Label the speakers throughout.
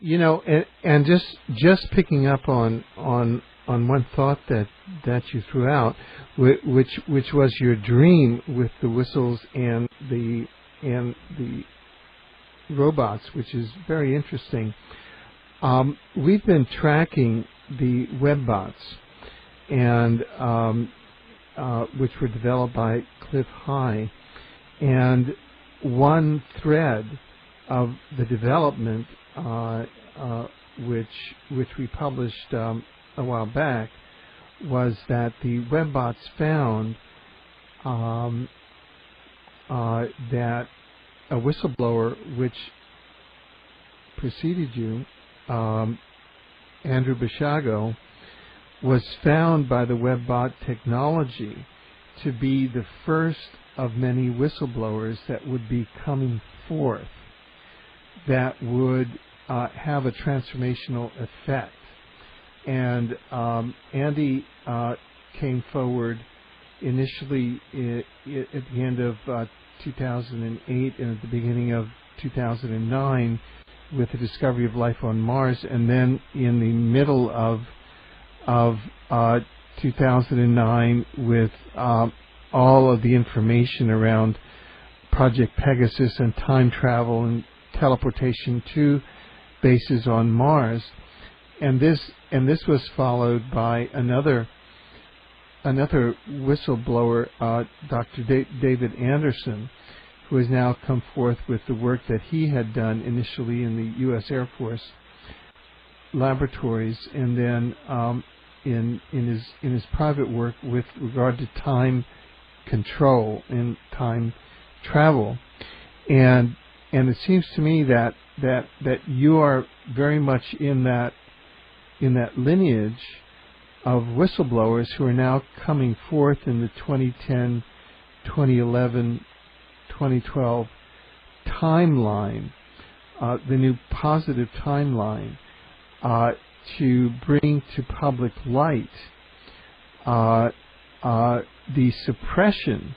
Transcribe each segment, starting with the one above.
Speaker 1: You know, and just picking up on one thought that you threw out, which was your dream with the whistles and the robots, which is very interesting. We've been tracking the webbots, and which were developed by Cliff High, and one thread of the development, which we published a while back, was that the webbots found that a whistleblower which preceded you, Andrew Bishago, was found by the webbot technology to be the first of many whistleblowers that would be coming forth that would have a transformational effect. And Andy came forward initially at the end of 2008 and at the beginning of 2009 with the discovery of life on Mars, and then in the middle of 2009 with all of the information around Project Pegasus and time travel and teleportation to bases on Mars, and this was followed by another whistleblower, Dr. David Anderson, who has now come forth with the work that he had done initially in the U.S. Air Force laboratories, and then in his private work with regard to time control and time travel, and it seems to me that you are very much in that lineage of whistleblowers who are now coming forth in the 2010, 2011, 2012 timeline, the new positive timeline, to bring to public light the suppression.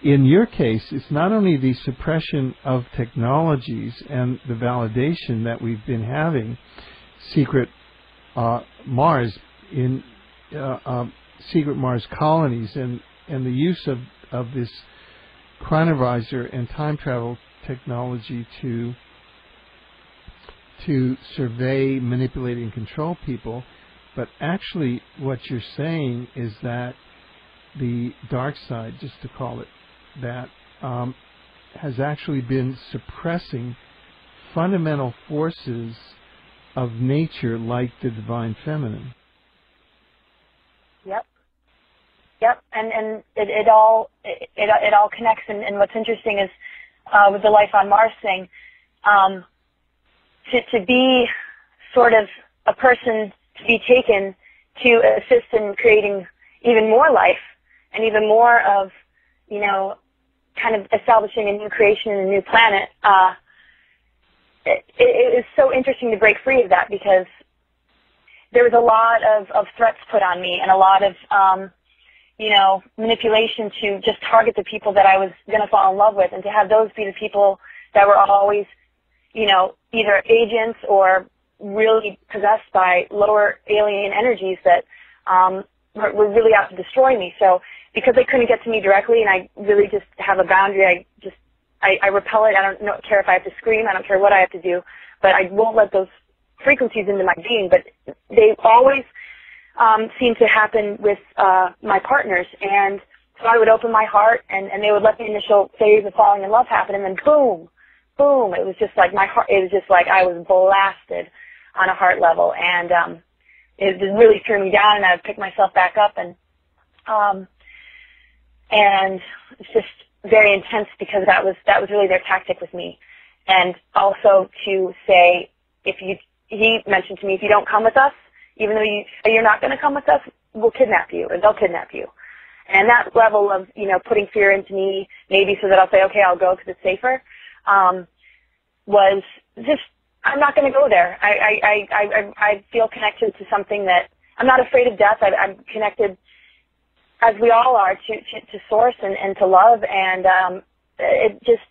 Speaker 1: In your case, it's not only the suppression of technologies and the validation that we've been having, secret Mars in secret Mars colonies, and the use of this chronovisor and time travel technology to survey, manipulate, and control people. But actually what you're saying is that the dark side, just to call it that, has actually been suppressing fundamental forces of nature like the divine feminine.
Speaker 2: Yep, and it all connects. And what's interesting is with the life on Mars thing, to be sort of a person to be taken to assist in creating even more life and even more of, you know, kind of establishing a new creation and a new planet. It is so interesting to break free of that, because there was a lot of threats put on me and a lot of you know, manipulation to just target the people that I was going to fall in love with, and to have those be the people that were always, you know, either agents or really possessed by lower alien energies that were really out to destroy me. So because they couldn't get to me directly, and I really just have a boundary, I repel it. I don't care if I have to scream. I don't care what I have to do, but I won't let those frequencies into my being. But they always seem to happen with my partners, and so I would open my heart, and they would let the initial phase of falling in love happen, and then boom, boom, it was just like my heart, it was just like I was blasted on a heart level, and it just really threw me down, and I would pick myself back up, and it's just very intense, because that was really their tactic with me. And also to say, he mentioned to me, if you don't come with us, even though you're not going to come with us, we'll kidnap you, or they'll kidnap you. And that level of, you know, putting fear into me, maybe so that I'll say, okay, I'll go because it's safer, was just, I'm not going to go there. I feel connected to something that, I'm not afraid of death. I'm connected, as we all are, to source and to love, and it just,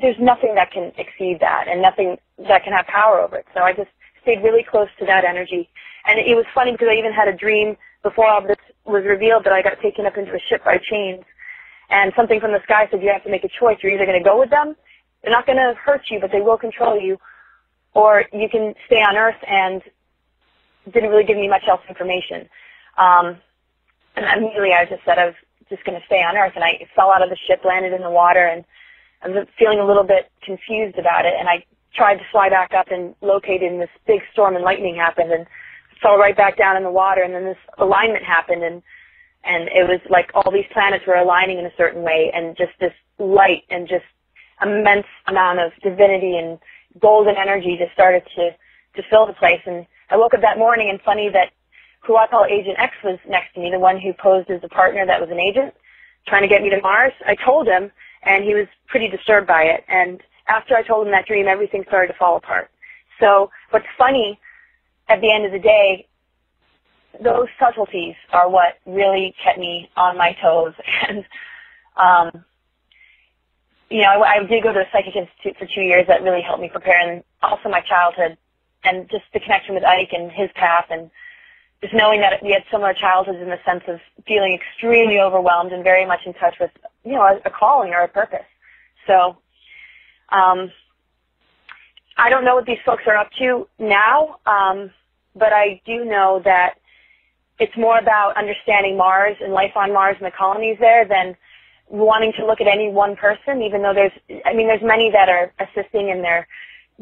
Speaker 2: there's nothing that can exceed that and nothing that can have power over it. So I just stayed really close to that energy. And it was funny because I even had a dream before all this was revealed that I got taken up into a ship by chains. And something from the sky said you have to make a choice. You're either going to go with them, they're not going to hurt you, but they will control you, or you can stay on Earth, and didn't really give me much else information. And immediately I just said I was just going to stay on Earth, and I fell out of the ship, landed in the water, and I was feeling a little bit confused about it, and I tried to fly back up and located, and this big storm and lightning happened, and fell right back down in the water, and then this alignment happened, and it was like all these planets were aligning in a certain way, and just this light and just immense amount of divinity and golden energy just started to fill the place. And I woke up that morning, and funny that who I call Agent X was next to me, the one who posed as a partner that was an agent trying to get me to Mars. I told him, and he was pretty disturbed by it. And after I told him that dream, everything started to fall apart. So what's funny, at the end of the day, those subtleties are what really kept me on my toes. And, you know, I did go to a psychic institute for 2 years that really helped me prepare, and also my childhood, and just the connection with Ike and his path, and just knowing that we had similar childhoods in the sense of feeling extremely overwhelmed and very much in touch with, you know, a calling or a purpose. So, I don't know what these folks are up to now, but I do know that it's more about understanding Mars and life on Mars and the colonies there than wanting to look at any one person, even though there's many that are assisting, and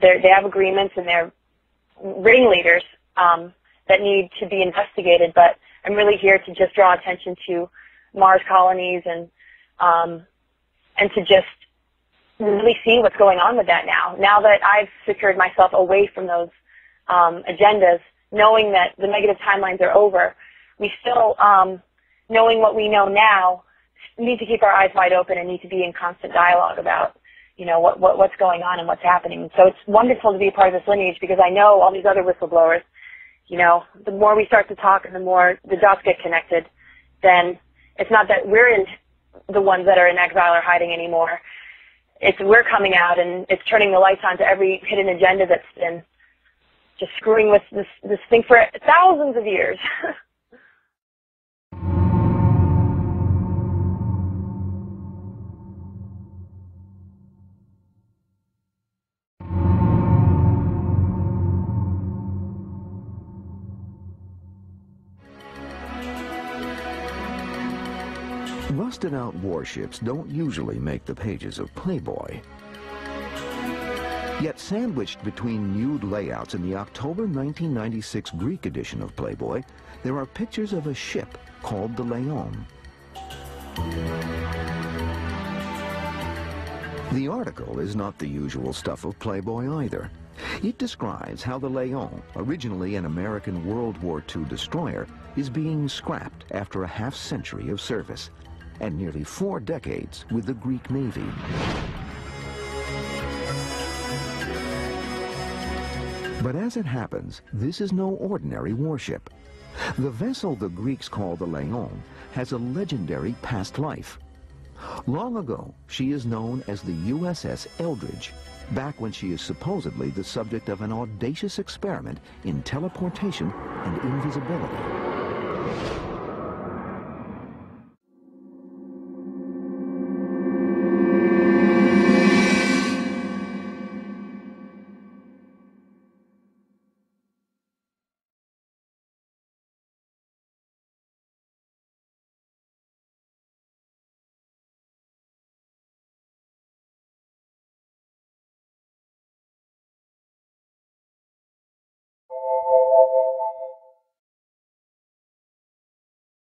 Speaker 2: they have agreements, and they're ringleaders that need to be investigated. But I'm really here to just draw attention to Mars colonies and to just really see what's going on with that now. Now that I've secured myself away from those agendas, knowing that the negative timelines are over, we still, knowing what we know now, need to keep our eyes wide open and need to be in constant dialogue about, you know, what's going on and what's happening. So it's wonderful to be a part of this lineage, because I know all these other whistleblowers, you know, the more we start to talk and the more the dots get connected, then it's not that we're the ones that are in exile or hiding anymore. It's we're coming out, and it's turning the lights on to every hidden agenda that's been just screwing with this thing for thousands of years.
Speaker 3: Rusted-out warships don't usually make the pages of Playboy. Yet sandwiched between nude layouts in the October 1996 Greek edition of Playboy, there are pictures of a ship called the Leon. The article is not the usual stuff of Playboy either. It describes how the Leon, originally an American World War II destroyer, is being scrapped after a half-century of service and nearly 4 decades with the Greek Navy. But as it happens, this is no ordinary warship. The vessel the Greeks call the Leon has a legendary past life. Long ago, she is known as the USS Eldridge, back when she is supposedly the subject of an audacious experiment in teleportation and invisibility.